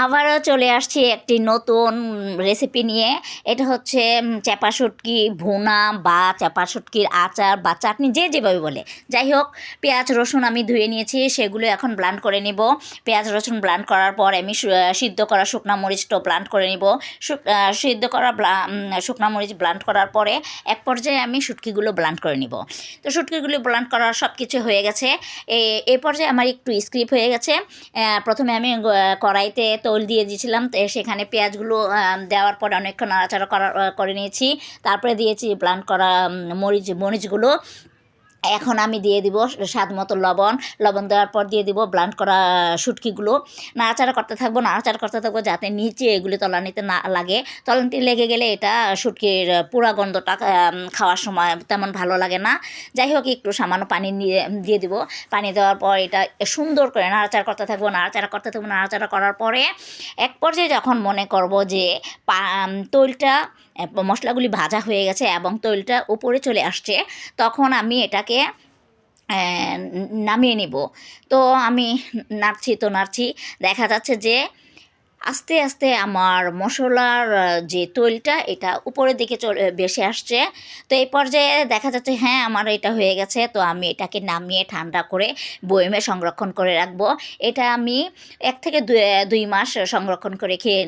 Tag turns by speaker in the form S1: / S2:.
S1: আবারও চলে আসছি একটি নতুন রেসিপি নিয়ে। এটা হচ্ছে চাপা শুটকি ভুনা বা চাপা শুটকির আচার বা চাটনি, যে যেভাবে বলে। যাই হোক, পেঁয়াজ রসুন আমি ধুয়ে নিয়েছি, সেগুলো এখন ব্লান্ড করে নিব। পেঁয়াজ রসুন ব্লান্ড করার পর আমি সিদ্ধ করা শুকনা মরিচটাও ব্লান্ড করে নিব। সিদ্ধ করা শুকনা মরিচ ব্লান্ড করার পরে এক পর্যায়ে আমি শুটকিগুলো ব্লান্ড করে নিব। তো শুটকিগুলো ব্লান্ড করার সব কিছু হয়ে গেছে। এই পর্যায়ে আমার একটু স্ক্রিপ হয়ে গেছে। প্রথমে আমি কড়াইতে তৈল দিয়ে দিয়েছিলাম, তো সেখানে পেঁয়াজগুলো দেওয়ার পরে অনেকক্ষণ নাড়াচাড়া করে নিয়েছি। তারপরে দিয়েছি ব্লান্ড করা মরিচগুলো। এখন আমি দিয়ে দিব স্বাদ মতো লবণ দেওয়ার পর দিয়ে দিব ব্লান্ড করা শুটকিগুলো। নাড়াচাড়া করতে থাকবো যাতে নিচে এগুলি তলানিতে না লাগে। তলানিতে লেগে গেলে এটা শুটকির পুরা গন্ধটা খাওয়ার সময় তেমন ভালো লাগে না। যাই হোক, একটু সামান্য পানি দিয়ে দিব। পানি দেওয়ার পর এটা সুন্দর করে নাড়াচাড়া করতে থাকবো করার পরে এক পর্যায়ে যখন মনে করব যে তৈলটা মশলাগুলি ভাজা হয়ে গেছে এবং তৈলটা উপরে চলে আসছে, তখন আমি এটাকে নামিয়ে নিব। তো আমি নাড়ছি, দেখা যাচ্ছে যে আস্তে আস্তে আমার মশলার যে তৈলটা এটা উপরের দিকে ভেসে আসছে। তো এই পর্যায়ে দেখা যাচ্ছে হ্যাঁ, আমার এটা হয়ে গেছে। তো আমি এটাকে নামিয়ে ঠান্ডা করে বয়মে সংরক্ষণ করে রাখবো। এটা আমি 1 থেকে 2 মাস সংরক্ষণ করে খেয়ে